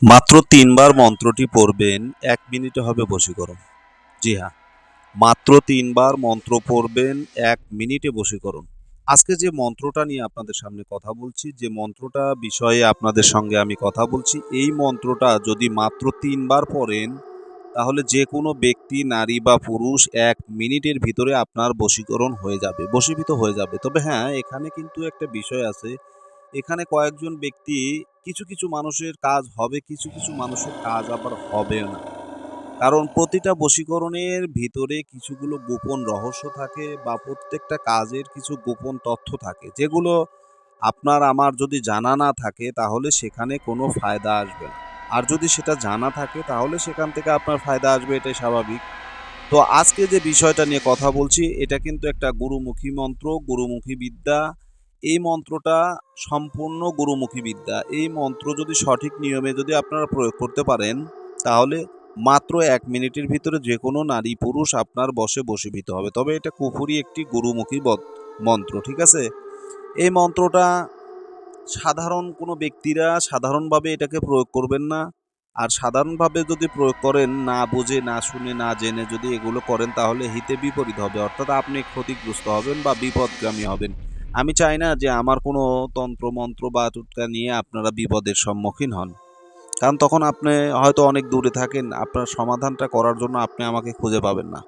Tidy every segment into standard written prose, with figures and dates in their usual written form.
মাত্র ৩ বার মন্ত্রটি পড়বেন, ১ মিনিটে হবে বশীকরণ। জি হ্যাঁ, মাত্র ৩ বার মন্ত্র পড়বেন, ১ মিনিটে বশীকরণ। আজকে যে মন্ত্রটা নিয়ে আপনাদের সামনে কথা বলছি, যে মন্ত্রটা বিষয়ে আপনাদের সঙ্গে আমি কথা বলছি, এই মন্ত্রটা যদি মাত্র ৩ বার পড়েন, তাহলে যেকোনো ব্যক্তি, নারী বা পুরুষ ১ মিনিটের ভিতরে আপনার বশীকরণ হয়ে যাবে, বশীভূত হয়ে যাবে। তবে হ্যাঁ, এখানে কিন্তু একটা বিষয় আছে। এখানে কয়েকজন ব্যক্তি, কিছু মানুষের কাজ হবে, কিছু মানুষের কাজ আবার হবেও না। কারণ প্রতিটা বশীকরণের ভিতরে কিছুগুলো গোপন রহস্য থাকে বা প্রত্যেকটা কাজের কিছু গোপন তথ্য থাকে, যেগুলো আপনার আমার যদি জানা না থাকে তাহলে সেখানে কোনো ফায়দা আসবে না। আর যদি সেটা জানা থাকে তাহলে সেখান থেকে আপনার ফায়দা আসবে, এটাই স্বাভাবিক। তো আজকে যে বিষয়টা নিয়ে কথা বলছি, এটা কিন্তু একটা গুরুমুখী মন্ত্র, গুরুমুখী বিদ্যা। এই মন্ত্রটা সম্পূর্ণ গুরুমুখী বিদ্যা। এই মন্ত্র যদি সঠিক নিয়মে যদি আপনারা প্রয়োগ করতে পারেন, তাহলে মাত্র ১ মিনিটের ভিতরে যেকোনো নারী পুরুষ আপনার বশে বশীভূত হবে। তবে এটা কুফুরি একটি গুরুমুখী মন্ত্র, ঠিক আছে? এই মন্ত্রটা সাধারণ কোনো ব্যক্তিরা সাধারণভাবে এটাকে প্রয়োগ করবেন না। আর সাধারণভাবে যদি প্রয়োগ করেন, না বুঝে, না শুনে, না জেনে যদি এগুলো করেন, তাহলে হিতে বিপরীত হবে। অর্থাৎ আপনি ক্ষতিগ্রস্ত হবেন বা বিপদগামী হবেন। আমি চাই না যে আমার কোনো তন্ত্রমন্ত্র বা টোটকা নিয়ে আপনারা বিপদের সম্মুখীন হন। কারণ তখন আপনি হয়তো অনেক দূরে থাকেন, আপনার সমাধানটা করার জন্য আপনি আমাকে খুঁজে পাবেন না।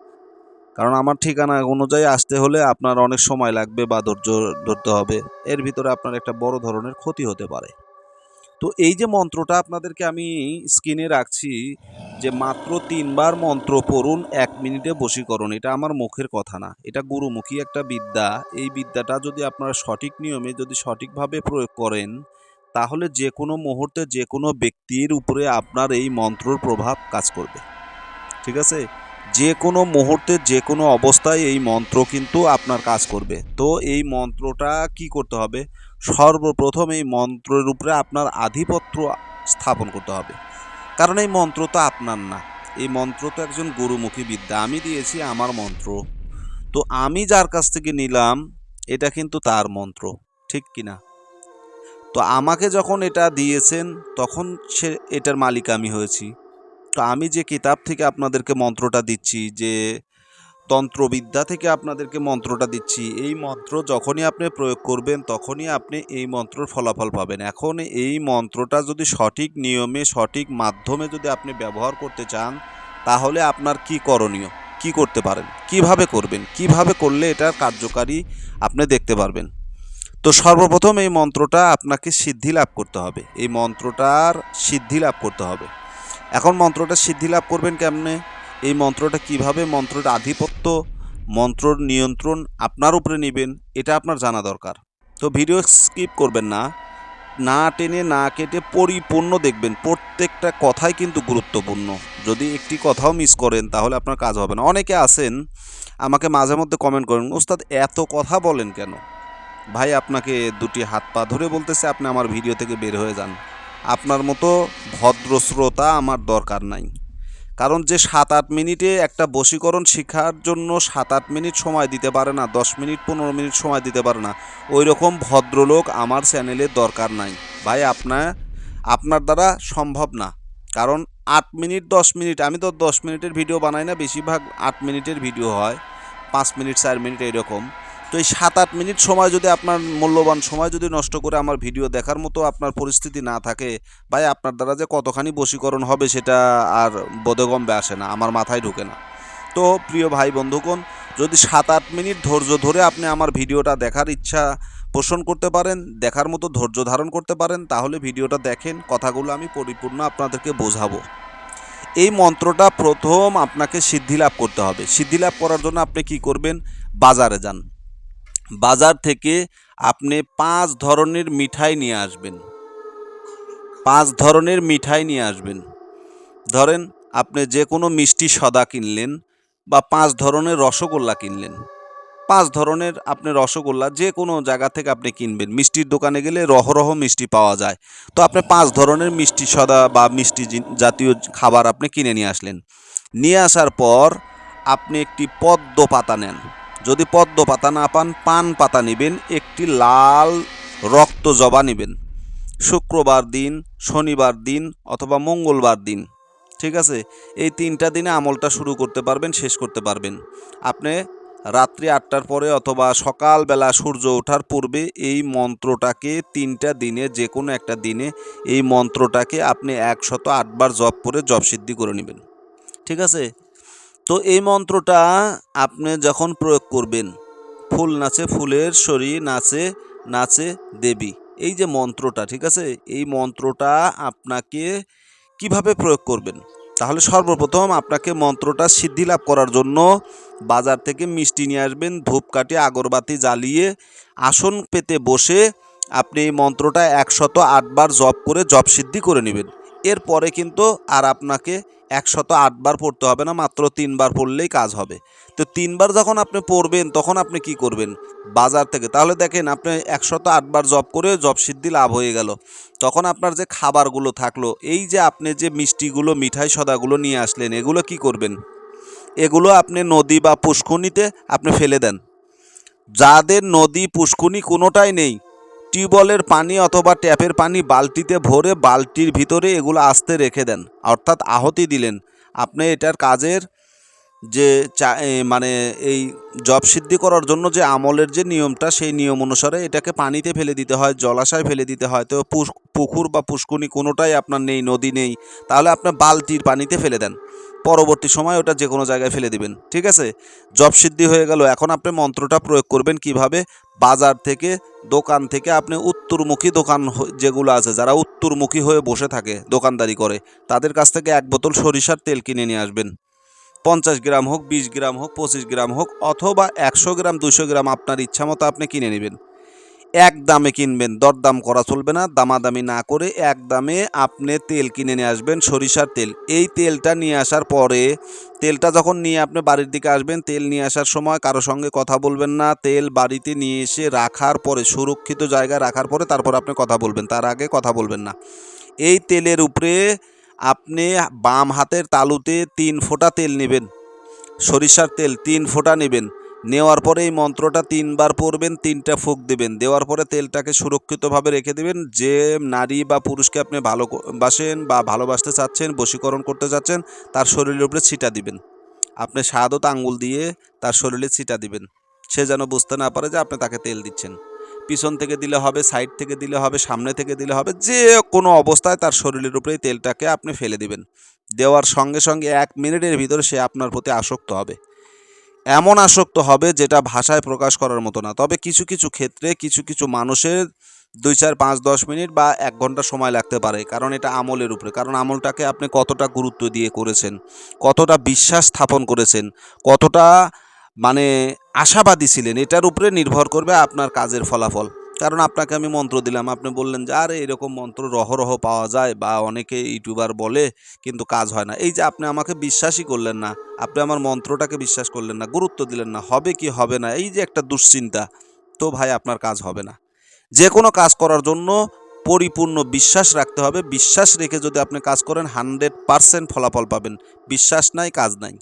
কারণ আমার ঠিকানা অনুযায়ী আসতে হলে আপনার অনেক সময় লাগবে বা ধৈর্য ধরতে হবে। এর ভিতরে আপনার একটা বড় ধরনের ক্ষতি হতে পারে। তো এই যে মন্ত্রটা আপনাদেরকে আমি স্ক্রিনে রাখছি, যে মাত্র ৩ বার মন্ত্র পড়ুন, ১ মিনিটে বশীকরণ। এটা আমার মুখের কথা না। এটা গুরুমুখী একটা বিদ্যা। এই বিদ্যাটা যদি আপনারা সঠিক নিয়মে যদি সঠিকভাবে প্রয়োগ করেন, তাহলে যেকোনো মুহূর্তে যেকোনো ব্যক্তির উপরে আপনার এই মন্ত্রর প্রভাব কাজ করবে। ঠিক আছে? যেকোনো মুহূর্তে যেকোনো অবস্থায় এই মন্ত্র কিন্তু আপনার কাজ করবে। তো এই মন্ত্রটা কি করতে হবে? সর্বপ্রথম এই মন্ত্রের উপরে আপনার আধিপত্য স্থাপন করতে হবে। কারণ এই মন্ত্র তো আপনার না। এই মন্ত্র তো একজন গুরুমুখী বিদ্যা। আমি দিয়েছি আমার মন্ত্র। তো আমি যার কাছ থেকে নিলাম, এটা কিন্তু তার মন্ত্র। ঠিক কি না? তো আমাকে যখন এটা দিয়েছেন, তখন এটার মালিক আমি হয়েছি। তো আমি যে কিতাব থেকে আপনাদেরকে মন্ত্রটা দিচ্ছি, যে তন্ত্রবিদ্যা থেকে আপনাদেরকে মন্ত্রটা দিচ্ছি, এই মন্ত্র যখনই আপনি প্রয়োগ করবেন তখনই আপনি এই মন্ত্রর ফলাফল পাবেন। এখন এই মন্ত্রটা যদি সঠিক নিয়মে সঠিক মাধ্যমে যদি আপনি ব্যবহার করতে চান, তাহলে আপনার কি করণীয়, কি করতে পারেন, কিভাবে করবেন, কিভাবে করলে এটার কার্যকারী আপনি দেখতে পারবেন। তো সর্বপ্রথম এই মন্ত্রটা আপনাকে সিদ্ধি লাভ করতে হবে। এই মন্ত্রটার সিদ্ধি লাভ করতে হবে। এখন মন্ত্রটা সিদ্ধি লাভ করবেন কেমনে? এই মন্ত্রটা কিভাবে, মন্ত্রের আধিপত্য, মন্ত্রর নিয়ন্ত্রণ আপনার উপরে নেবেন, এটা আপনার জানা দরকার। তো ভিডিও স্কিপ করবেন না, না টেনে না কেটে পরিপূর্ণ দেখবেন। প্রত্যেকটা কথাই কিন্তু গুরুত্বপূর্ণ। যদি একটি কথাও মিস করেন তাহলে আপনার কাজ হবে না। অনেকে আছেন আমাকে মাঝে মধ্যে কমেন্ট করেন, ওস্তাদ এত কথা বলেন কেন? ভাই, আপনাকে দুটি হাত পা ধরে বলতেছে, আপনি আমার ভিডিও থেকে বের হয়ে যান। আপনার মতো ভদ্র শ্রোতা আমার দরকার নাই। কারণ যে ৭-৮ মিনিটে একটা বশীকরণ শেখার জন্য ৭-৮ মিনিট সময় দিতে পারে না, ১০ মিনিট ১৫ মিনিট সময় দিতে পারে না, ওই রকম ভদ্রলোক আমার চ্যানেলের দরকার নাই। ভাই, আপনার দ্বারা সম্ভব না। কারণ ৮ মিনিট ১০ মিনিট, আমি তো ১০ মিনিটের ভিডিও বানাই না, বেশিরভাগ ৮ মিনিটের ভিডিও হয়, ৫ মিনিট ৪ মিনিট এরকম। তো এই ৭-৮ মিনিট সময় যদি আপনার মূল্যবান সময় যদি নষ্ট করে আমার ভিডিও দেখার মতো আপনার পরিস্থিতি না থাকে, ভাই আপনার দ্বারা যে কতখানি বশীকরণ হবে সেটা আর বোধগম্যে আসে না, আমার মাথায় ঢোকে না। তো প্রিয় ভাই বন্ধুগণ, যদি ৭-৮ মিনিট ধৈর্য ধরে আপনি আমার ভিডিওটা দেখার ইচ্ছা পোষণ করতে পারেন, দেখার মতো ধৈর্য ধারণ করতে পারেন, তাহলে ভিডিওটা দেখেন, কথাগুলো আমি পরিপূর্ণ আপনাদেরকে বোঝাবো। এই মন্ত্রটা প্রথম আপনাকে সিদ্ধি লাভ করতে হবে। সিদ্ধি লাভ করার জন্য আপনি কি করবেন? বাজারে যান। বাজার থেকে আপনি ৫ ধরনের মিঠাই নিয়ে আসবেন। ৫ ধরনের মিঠাই নিয়ে আসবেন। ধরেন আপনি যে কোনো মিষ্টি সদা কিনলেন বা ৫ ধরনের রসগোল্লা কিনলেন। ৫ ধরনের আপনি রসগোল্লা যে কোনো জায়গা থেকে আপনি কিনবেন। মিষ্টির দোকানে গেলে রহ মিষ্টি পাওয়া যায়। তো আপনি ৫ ধরনের মিষ্টি সদা বা মিষ্টি জাতীয় খাবার আপনি কিনে নিয়ে আসলেন। নিয়ে আসার পর আপনি একটি পদ্ম পাতা নেন। যদি পদ্ম পাতা না পান, পান পাতা নেবেন। একটি লাল রক্ত জবা নেবেন। শুক্রবার দিন, শনিবার দিন অথবা মঙ্গলবার দিন। ঠিক আছে, এই 3টা দিনে আমলটা শুরু করতে পারবেন, শেষ করতে পারবেন। আপনি রাত্রি 8টার পরে অথবা সকালবেলা সূর্য ওঠার পূর্বে এই মন্ত্রটাকে 3টা দিনে যে কোনো একটা দিনে এই মন্ত্রটাকে আপনি 108 বার জপ করে জপ সিদ্ধি করে নেবেন। ঠিক আছে, তো এই মন্ত্রটা আপনি যখন প্রয়োগ করবেন, ফুল নাচে ফুলের শরীর, নাচে নাচে দেবী, এই যে মন্ত্রটা, ঠিক আছে, এই মন্ত্রটা আপনাকে কিভাবে প্রয়োগ করবেন? তাহলে সর্বপ্রথম আপনাকে মন্ত্রটা সিদ্ধি লাভ করার জন্য বাজার থেকে মিষ্টি নিয়ে আসবেন, ধূপকাঠি আগরবাতি জ্বালিয়ে আসন পেতে বসে আপনি এই মন্ত্রটা 108 বার জপ করে জপ সিদ্ধি করে নেবেন। এরপরে কিন্তু আর আপনাকে 108 বার পড়তে হবে না, মাত্র 3 বার পড়লেই কাজ হবে। তো 3 বার যখন আপনি পড়বেন তখন আপনি কি করবেন? বাজার থেকে, তাহলে দেখেন আপনি 108 বার জপ করে জপ সিদ্ধি লাভ হয়ে গেল। তখন আপনার যে খাবারগুলো থাকলো, এই যে আপনি যে মিষ্টিগুলো, মিঠাই সদাগুলো নিয়ে আসলেন, এগুলো কি করবেন? এগুলো আপনি নদী বা পুষ্করিণীতে আপনি ফেলে দেন। যাদের নদী পুষ্করিণী কোনোটাই নেই, টিউবওয়েলের পানি অথবা ট্যাপের পানি বালতিতে ভরে বালতির ভিতরে এগুলো আস্তে রেখে দেন, অর্থাৎ আহুতি দিলেন। আপনি এটার কাজের যে মানে এই জব সিদ্ধি করার জন্য যে আমলের যে নিয়মটা, সেই নিয়ম অনুসারে এটাকে পানিতে ফেলে দিতে হয়, জলাশয়ে ফেলে দিতে হয়। তো পুকুর বা পুষ্করিণী কোনোটাই আপনার নেই, নদী নেই, তাহলে আপনি বালতির পানিতে ফেলে দেন। পরবর্তী সময় ওটা যে কোনো জায়গায় ফেলে দিবেন। ঠিক আছে, জব সিদ্ধি হয়ে গেল। এখন আপনি মন্ত্রটা প্রয়োগ করবেন কিভাবে? বাজার থেকে, দোকান থেকে আপনি উত্তরমুখী দোকান যেগুলো আছে, যারা উত্তরমুখী হয়ে বসে থাকে দোকানদারি করে, তাদের কাছ থেকে 1 বোতল সরিষার তেল কিনে নিয়ে আসবেন। 50 গ্রাম হোক, 20 গ্রাম হোক, 25 গ্রাম হোক, অথবা 100 গ্রাম, 200 গ্রাম, আপনার ইচ্ছা মতো আপনি কিনে নেবেন। এক দামে কিনবেন, দরদাম করা চলবে না, দামাদামি না করে এক দামে আপনি তেল কিনে নিয়ে আসবেন, সরিষার তেল। এই তেলটা নিয়ে আসার পরে, তেলটা যখন নিয়ে আপনি বাড়ির দিকে আসবেন, তেল নিয়ে আসার সময় কারো সঙ্গে কথা বলবেন না। তেল বাড়িতে নিয়ে এসে রাখার পরে, সুরক্ষিত জায়গায় রাখার পরে তারপর আপনি কথা বলবেন, তার আগে কথা বলবেন না। এই তেলের উপরে আপনি বাম হাতের তালুতে 3 ফোঁটা তেল নেবেন, সরিষার তেল 3 ফোঁটা নেবেন। নেওয়ার পরে এই মন্ত্রটা 3 বার পড়বেন, 3টা ফুঁক দেবেন। দেওয়ার পরে তেলটাকে সুরক্ষিতভাবে রেখে দেবেন। যে নারী বা পুরুষকে আপনি ভালোবাসেন বা ভালোবাসতে চাচ্ছেন, বশীকরণ করতে চাচ্ছেন, তার শরীরের উপরে ছিটা দিবেন। আপনি শাহাদত আঙ্গুল দিয়ে তার শরীরে ছিটা দিবেন। সে যেন বুঝতে না পারে যে আপনি তাকে তেল দিচ্ছেন। পিছন থেকে দিলে হবে, সাইড থেকে দিলে হবে, সামনে থেকে দিলে হবে, যে কোনো অবস্থায় তার শরীরের উপরে এই তেলটাকে আপনি ফেলে দিবেন। দেওয়ার সঙ্গে সঙ্গে 1 মিনিটের ভিতরে সে আপনার প্রতি আসক্ত হবে। এমন আসক্ত হবে যেটা ভাষায় প্রকাশ করার মতো না। তবে কিছু কিছু ক্ষেত্রে কিছু কিছু মানুষের 2, 4, 5, 10 মিনিট বা 1 ঘন্টা সময় লাগতে পারে, কারণ এটা আমলের উপরে। কারণ আমলটাকে আপনি কতটা গুরুত্ব দিয়ে করেছেন, কতটা বিশ্বাস স্থাপন করেছেন, কতটা মানে আশাবাদী ছিলেন, এটার উপরে নির্ভর করবে আপনার কাজের ফলাফল। কারণ আপনাকে আমি মন্ত্র দিলাম, আপনি বললেন যে আরে এরকম মন্ত্র রহ পাওয়া যায় বা অনেকে ইউটিউবার বলে, কিন্তু কাজ হয় না। এই যে আপনি আমাকে বিশ্বাসই করলেন না, আপনি আমার মন্ত্রটাকে বিশ্বাস করলেন না, গুরুত্ব দিলেন না, হবে কি হবে না, এই যে একটা দুশ্চিন্তা, তো ভাই আপনার কাজ হবে না। যে কোনো কাজ করার জন্য পরিপূর্ণ বিশ্বাস রাখতে হবে। বিশ্বাস রেখে যদি আপনি কাজ করেন, 100% ফলাফল পাবেন। বিশ্বাস নাই, কাজ নাই।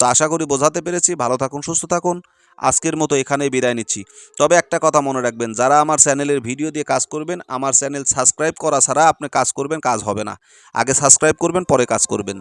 তো আশা করি বোঝাতে পেরেছি। ভালো থাকুন, সুস্থ থাকুন। আজকের মতো এখানেই বিদায় নিচ্ছি। তবে একটা কথা মনে রাখবেন, যারা আমার চ্যানেলের ভিডিও দিয়ে কাজ করবেন, আমার চ্যানেল সাবস্ক্রাইব করা ছাড়া আপনি কাজ করবেন, কাজ হবে না। আগে সাবস্ক্রাইব করবেন, পরে কাজ করবেন।